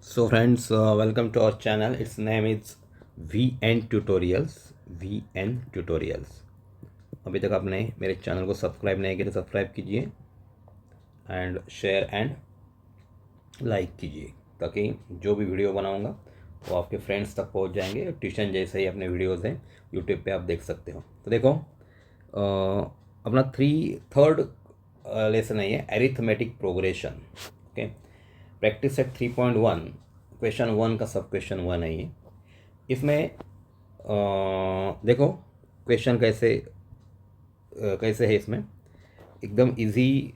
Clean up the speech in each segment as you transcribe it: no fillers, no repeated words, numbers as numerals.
So friends, welcome to our channel. Its name is VN Tutorials. VN Tutorials. अभी तक आपने मेरे channel को सब्सक्राइब नहीं किया तो सब्सक्राइब कीजिए एंड शेयर एंड लाइक कीजिए ताकि जो भी वीडियो बनाऊंगा वो आपके फ्रेंड्स तक पहुंच जाएंगे। ट्यूशन जैसे ही अपने वीडियोस हैं यूट्यूब पे आप देख सकते हो। तो देखो अपना थर्ड लेसन है ये arithmetic progression. Okay, practice set 3.1 question 1 का सब क्वेश्चन 1 है ये। इसमें देखो क्वेश्चन कैसे है। इसमें एकदम इजी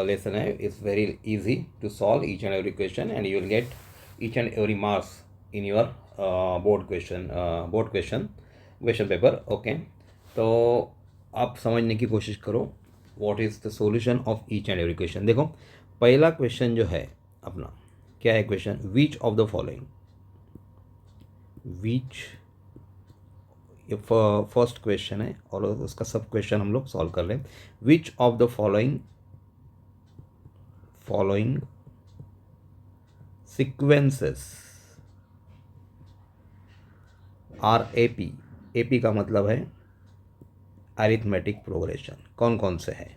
लेसन है। It's very easy to solve each and every question and you will get each and every marks in your board question paper. Okay, तो आप समझने की कोशिश करो what is the solution of each and every question. देखो पहला question जो है अपना क्या है question, which of the following, which first question है और उसका सब क्वेश्चन हम लोग सॉल्व कर रहे हैं। Which of the following sequences are AP, AP का मतलब है अरिथमेटिक प्रोग्रेशन, कौन कौन से है।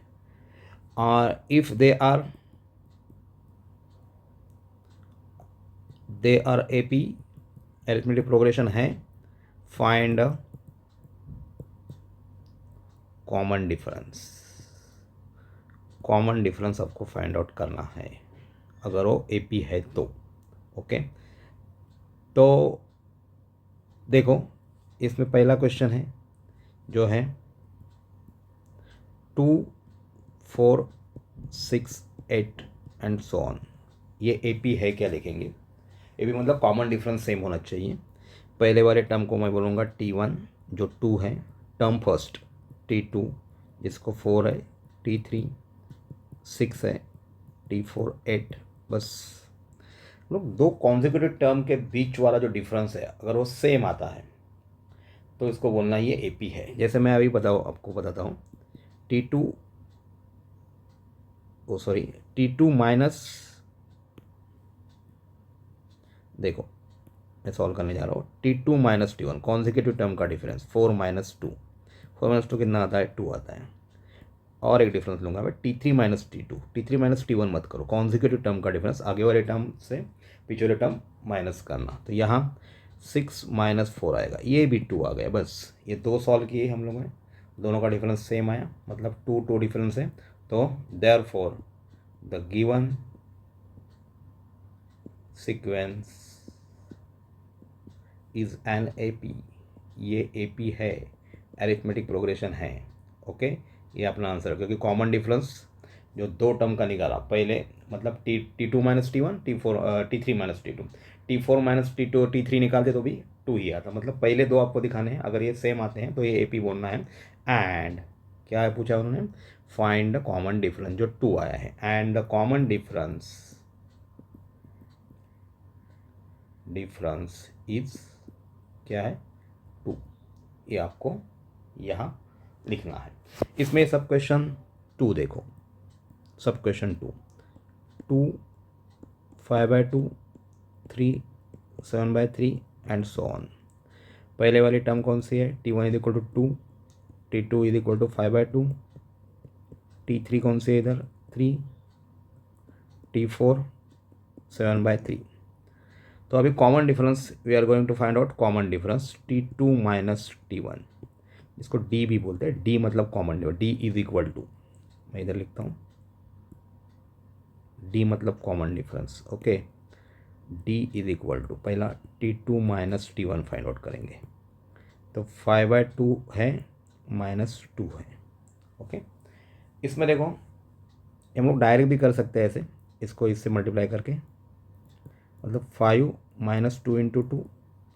और if they are AP arithmetic progression है, फाइंड कॉमन डिफरेंस आपको फाइंड आउट करना है अगर वो एपी है तो। ओके, तो देखो इसमें पहला क्वेश्चन है जो है 2, 4, 6, 8 एंड सो ऑन। ये एपी है क्या देखेंगे। एपी मतलब कॉमन डिफरेंस सेम होना चाहिए। पहले वाले टर्म को मैं बोलूँगा T1 जो 2 है, टर्म फर्स्ट T2 जिसको 4 है, T3 6 है, T4 8। बस लोग दो कॉन्जिक्यूटिव टर्म के बीच वाला जो डिफरेंस है अगर वो सेम आता है तो इसको बोलना ये एपी है। जैसे मैं अभी आपको बताता हूँ T2 माइनस, देखो मैं सॉल्व करने जा रहा हूँ। T2 minus T1 consecutive term का डिफरेंस 4 माइनस टू कितना आता है, 2 आता है। और एक डिफरेंस लूँगा मैं T3 माइनस T1 मत करो, कॉन्जिक्यूटिव टर्म का डिफरेंस आगे वाले टर्म से पीछे वाले टर्म माइनस करना। तो यहाँ 6 माइनस 4 आएगा, ये भी 2 आ गया। बस ये दो सॉल्व किए हम लोगों ने, दोनों का डिफरेंस सेम आया, मतलब 2 डिफरेंस है। तो therefore the given sequence is an AP, ये एपी है, अरिथमेटिक प्रोग्रेशन है। ओके, ये अपना आंसर है क्योंकि कॉमन डिफरेंस जो दो टर्म का निकाला पहले, मतलब T2 minus T1, T3 minus T2, T4 minus T3 निकालते तो भी 2 ही आता। मतलब पहले दो आपको दिखाने हैं, अगर ये सेम आते हैं तो ये एपी बोलना है। एंड क्या है पूछा उन्होंने, फाइंड द कॉमन डिफरेंस जो 2 आया है। And the common difference is क्या है, 2। ये आपको यहाँ लिखना है। इसमें सब क्वेश्चन 2 देखो, सब क्वेश्चन 2 5/2, 3, 7/3 एंड सो ऑन। पहले वाली टर्म कौन सी है, T1 is equal to 2, T2 is equal to 5/2, T3 कौन सी है इधर 3, T4 7/3। तो अभी common difference we are going to find out common difference T2 minus T1, इसको डी भी बोलते हैं। डी मतलब common difference, D is equal to, मैं इधर लिखता हूँ डी मतलब common difference. Okay, D is equal to पहला T2 minus T1 find out करेंगे। तो 5/2 है माइनस 2 है। ओके, इसमें देखो हम लोग डायरेक्ट भी कर सकते हैं ऐसे, इसको इससे मल्टीप्लाई करके, मतलब 5 माइनस 2 इंटू 2,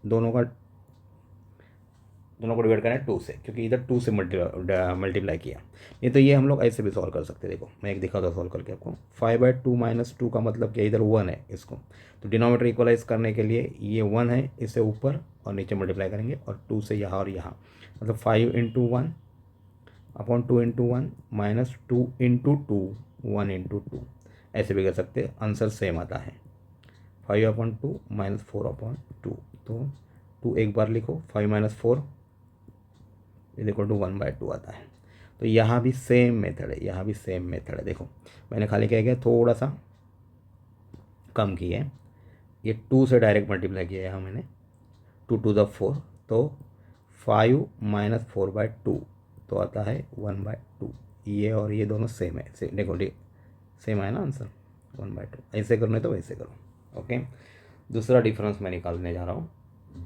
दोनों को डिवाइड करें 2 से, क्योंकि इधर 2 से मल्टीप्लाई किया। नहीं तो ये हम लोग ऐसे भी सॉल्व कर सकते हैं। देखो मैं एक दिखाता हूँ सॉल्व करके आपको। 5/2 माइनस 2 का मतलब क्या, इधर 1 है, इसको तो डिनोमिनेटर इक्वलाइज करने के लिए ये 1 है, इससे ऊपर और नीचे मल्टीप्लाई करेंगे, और 2 से यहाँ और यहाँ, मतलब 5 into 1 upon 2 into 1 minus 2 into 2 1 into 2, ऐसे भी कर सकते हैं। आंसर सेम आता है 5/2 -4/2, तो 2 एक बार लिखो, 5 - 4 = 1/2 आता है। तो यहाँ भी सेम मेथड है, यहाँ भी सेम मेथड है। देखो मैंने खाली क्या किया, थोड़ा सा कम किया है, ये 2 से डायरेक्ट मल्टीप्लाई किया है यहाँ मैंने, 2 to the 4, तो 5 - 4/2 तो आता है 1/2। ये और ये दोनों सेम है, देखो सेम है ना आंसर, 1/2। ऐसे करना है तो वैसे करो। ओके, दूसरा डिफरेंस मैं निकालने जा रहा हूँ,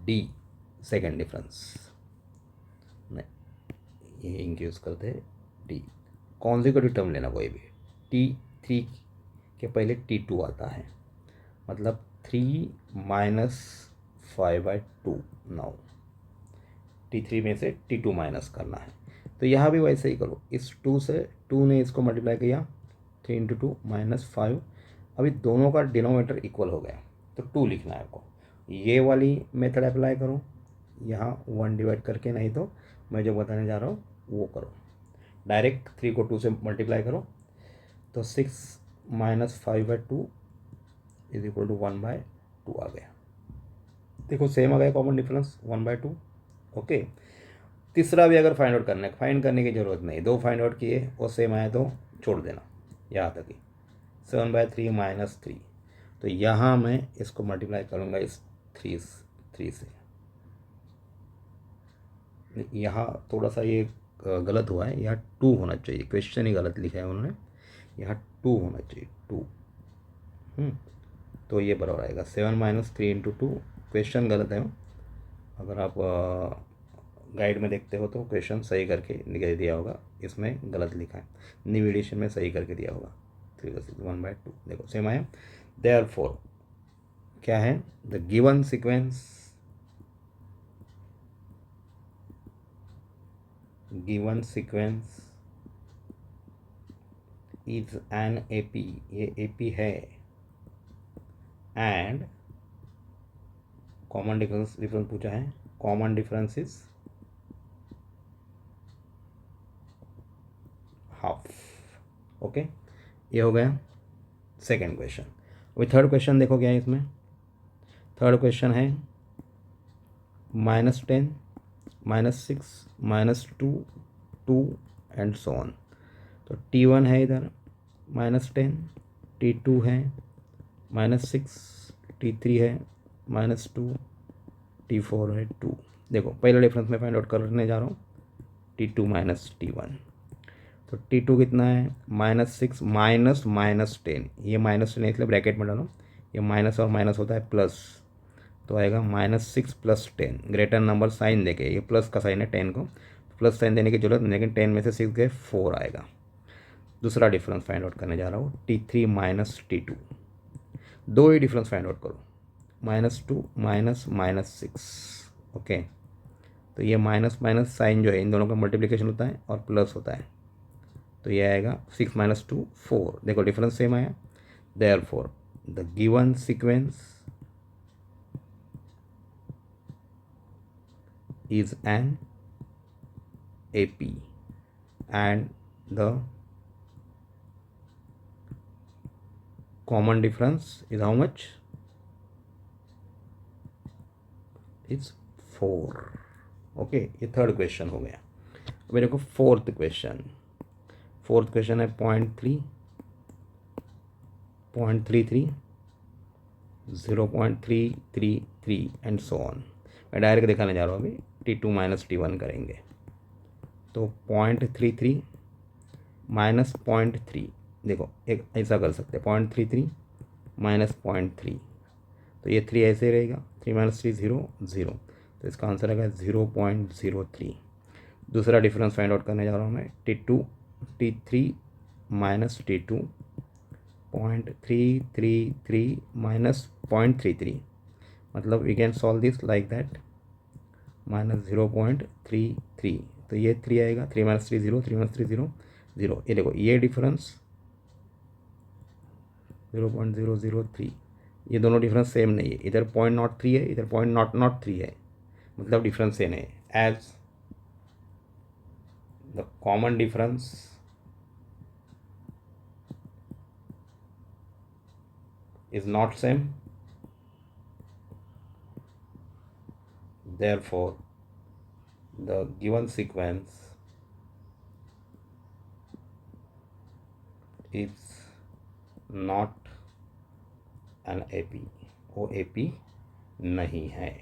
डी, सेकेंड डिफरेंस। नहीं, ये इंक्रीज करते हैं, डी कॉन्जिक्यूटिव टर्म लेना कोई भी, T3 के पहले T2 आता है, मतलब 3 - 5/2। नाउ T3 में से T2 माइनस करना है, तो यहाँ भी वैसे ही करो, इस 2 से 2 ने इसको मल्टीप्लाई किया, 3 × 2 -5। अभी दोनों का डिनोमिनेटर इक्वल हो गया, तो 2 लिखना है आपको। ये वाली मेथड अप्लाई करो, यहाँ 1 डिवाइड करके, नहीं तो मैं जो बताने जा रहा हूँ वो करो। डायरेक्ट 3 को 2 से मल्टीप्लाई करो, तो 6 - 5/2 = 1/2 आ गया। देखो सेम आ गया, कॉमन डिफरेंस 1/2। ओके, तीसरा भी अगर फाइंड आउट करना है, फाइंड करने की ज़रूरत नहीं, 2 फाइंड आउट किए और सेम आया तो छोड़ देना, यहाँ तक ही। 7/3 - 3, तो यहाँ मैं इसको मल्टीप्लाई करूँगा इस 3 से। यहाँ थोड़ा सा ये गलत हुआ है, यहाँ 2 होना चाहिए, क्वेश्चन ही गलत लिखा है उन्होंने, यहाँ 2 होना चाहिए, 2। तो ये बराबर आएगा 7 - 3 × 2, क्वेश्चन गलत है। अगर आप गाइड में देखते हो तो क्वेश्चन सही करके निकल दिया होगा, इसमें गलत लिखा है, न्यू एडिशन में सही करके दिया होगा। 1/2 देखो सेम आया। देयरफॉर क्या है, the given sequence is an AP, ये AP है, एंड कॉमन डिफरेंस पूछा है, common difference is half. Okay, ये हो गया सेकेंड क्वेश्चन। अभी थर्ड क्वेश्चन देखो क्या है इसमें। थर्ड क्वेश्चन है -10 -6 -2 2 एंड सो ऑन। तो T1 है इधर -10, T2 है -6, T3 है -2, T4 है 2। देखो पहला डिफरेंस में फाइंड आउट करने जा रहा हूँ, T2 - T1। तो T2 कितना है, -6 -10, ये -10 इसलिए ब्रैकेट में डालो, ये माइनस और माइनस होता है प्लस, तो आएगा -6 + 10, ग्रेटर नंबर साइन देके, ये प्लस का साइन है 10 को, प्लस साइन देने की जरूरत नहीं, लेकिन 10 में से 6 गए 4 आएगा। दूसरा डिफरेंस फाइंड आउट करने जा रहा हूँ, T3 - T2। दो ही डिफरेंस फाइंड आउट करो, -2 -6। ओके, तो ये माइनस माइनस साइन जो है इन दोनों का मल्टीप्लिकेशन होता है और प्लस होता है, तो ये आएगा 6 - 2 4। देखो डिफरेंस सेम आया। Therefore the given sequence is an AP and the common difference is how much? It's 4। Okay, ये थर्ड क्वेश्चन हो गया। मेरे को फोर्थ क्वेश्चन है 0.3 0.33 0.333 एंड सो ऑन। मैं डायरेक्ट दिखाने जा रहा हूँ, अभी T2 - T1 करेंगे, तो 0.33 -0.3, देखो एक ऐसा कर सकते हैं, 0.33 -0.3, तो ये 3 ऐसे रहेगा, 3 - 3 0 0, तो इसका आंसर आएगा 0.03। दूसरा डिफरेंस फाइंड आउट करने जा रहा हूँ मैं, T3 - T2, 0.333 -0.33, मतलब we can solve this like that, -0.33, तो ये 3 आएगा, 3 - 3 0, 3 - 3 0 0। ये देखो ये डिफरेंस 0.003, ये दोनों डिफरेंस सेम नहीं है, इधर 0.03 है, इधर 0.003 है, मतलब डिफरेंस सेम है। As the common difference is not same, Therefore, the given sequence is not an AP, वो AP नहीं है।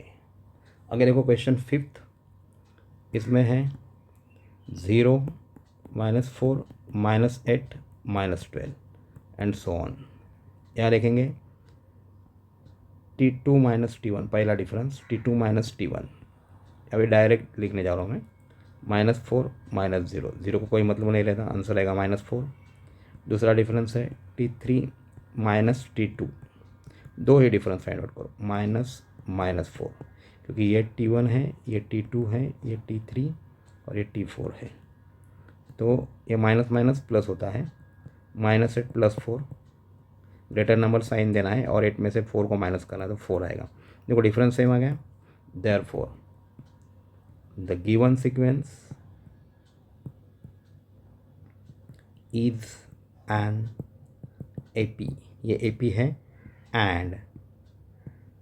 अगर देखो क्वेश्चन 5th, इसमें है 0, -4, -8, -12 एंड सो ऑन। यहाँ देखेंगे T2 - T1, पहला डिफरेंस T2 - T1, अभी डायरेक्ट लिखने जा रहा हूँ मैं। -4 -0, 0 को कोई मतलब नहीं रहता, आंसर आएगा -4। दूसरा डिफरेंस है T3 - T2, दो ही डिफरेंस फाइंड आउट करो, -4, क्योंकि ये T1 है, ये T2 है, ये T3 और ये T4 है। तो ये माइनस माइनस प्लस होता है, -8 + 4, ग्रेटर नंबर साइन देना है और 8 में से 4 को माइनस करना है, तो 4 आएगा। देखो डिफरेंस सेम आ गया। Therefore the given sequence is an AP, ये AP है, and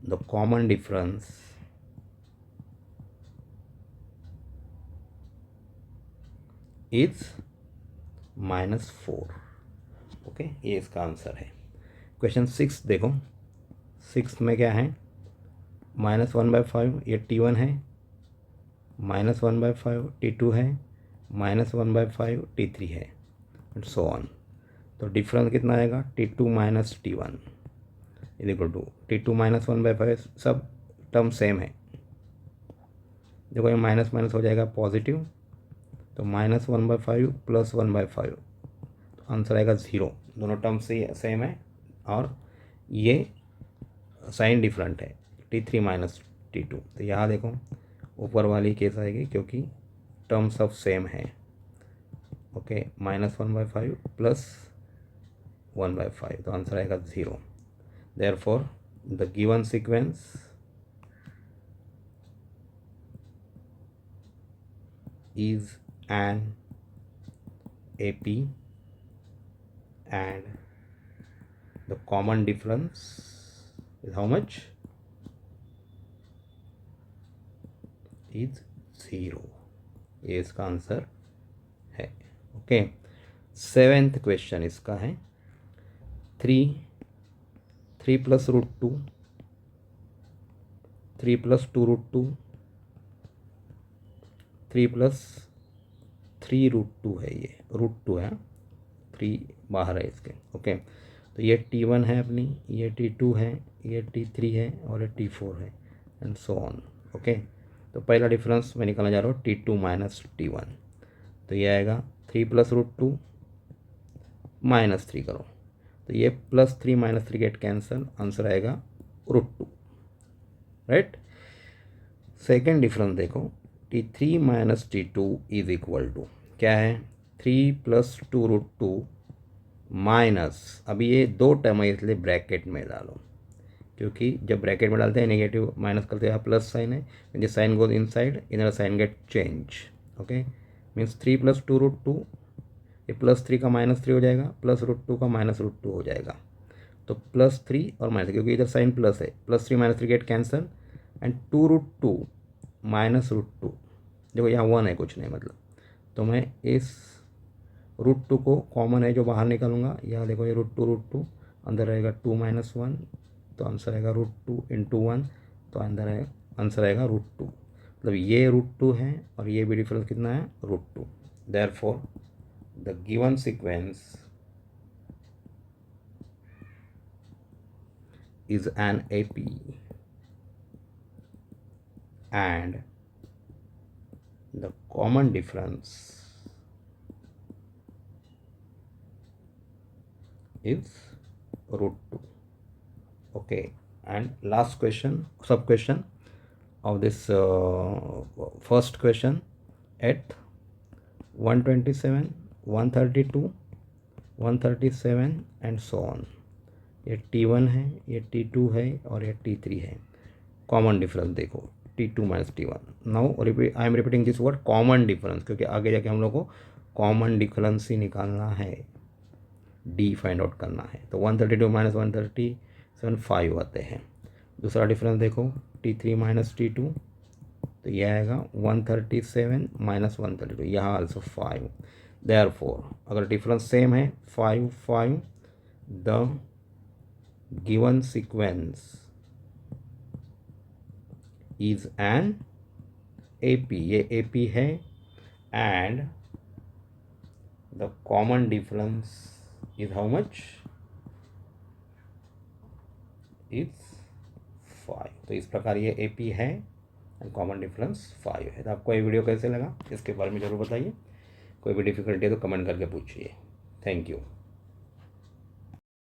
the common difference is -4। Okay, ये इसका आंसर है। क्वेश्चन 6 देखो, 6 में क्या है, -1/5 ये T1 है, -1/5 T2 है, -1/5 T3 है एंड सो ऑन। तो डिफरेंस कितना आएगा, T2 - T1 is equal to T2 -1/5, सब टर्म सेम है। देखो ये माइनस माइनस हो जाएगा पॉजिटिव, तो -1/5 + 1/5, तो आंसर आएगा 0। दोनों टर्म से सेम है और ये साइन डिफरेंट है, T3 - T2। तो यहाँ देखो ऊपर वाली केस आएगी क्योंकि टर्म सब सेम है। ओके, -1/5 + 1/5, तो आंसर आएगा 0। Therefore the given sequence is an AP and the common difference is how much, is 0। ये इसका आंसर है। ओके, 7th क्वेश्चन इसका है 3 + √2, 3 + 2√2, 3 + 3√2 है, ये √2 है, 3 बाहर है इसके। ओके, तो ये T1 है अपनी, ये T2 है, ये T3 है और ये T4 है एंड सो ऑन। ओके, तो पहला डिफरेंस मैं निकालने जा रहा हूँ T2 - T1, तो ये आएगा 3 + √2 -3 करो, तो ये +3 -3 गेट कैंसल, आंसर आएगा √2, राइट। सेकेंड डिफरेंस देखो, T3 - T2 is equal to क्या है, 3 + 2√2 माइनस, अभी ये दो टर्म है इसलिए ब्रैकेट में डालो, क्योंकि जब ब्रैकेट में डालते हैं नेगेटिव माइनस करते हैं, प्लस साइन है, when the sign goes inside इधर sign get change. Okay, means 3 + 2√2, ये +3 का -3 हो जाएगा, प्लस √2 का -√2 हो जाएगा, तो +3 और माइनस, क्योंकि इधर साइन प्लस है, +3 -3 गेट कैंसल एंड 2√2 -√2, देखो यहाँ 1 है, कुछ नहीं मतलब, तो मैं इस √2 को कॉमन है जो बाहर निकालूंगा, यहाँ देखो ये √2 अंदर रहेगा 2 - 1, तो आंसर आएगा √2 × 1, तो अंदर है आंसर आएगा √2, मतलब ये √2 है और ये भी डिफरेंस कितना है, √2। Therefore the given sequence is an AP and the common difference is √2। okay, and last question, sub question of this first question at 127, 132, 137 and so on। ये T1 है, ये T2 है और ये T3 है। कॉमन डिफरेंस देखो T2 - T1। Now repeat, I am repeating this word common difference, क्योंकि आगे जाके हम लोग को कॉमन डिफरेंस ही निकालना है, D फाइंड आउट करना है। तो 132 - 137 5 आते हैं। दूसरा डिफरेंस देखो T3 - T2, तो यह आएगा 137 माइनस 132, यहाँ आल्सो 5। देयरफॉर अगर डिफरेंस सेम है 5 5, the given sequence is an AP, ये AP है, and the common difference is how much, is 5। तो इस प्रकार ये AP है एंड कॉमन डिफरेंस 5 है। तो आपको ये वीडियो कैसे लगा इसके बारे में ज़रूर बताइए। कोई भी डिफिकल्टी है तो कमेंट करके पूछिए। Thank you.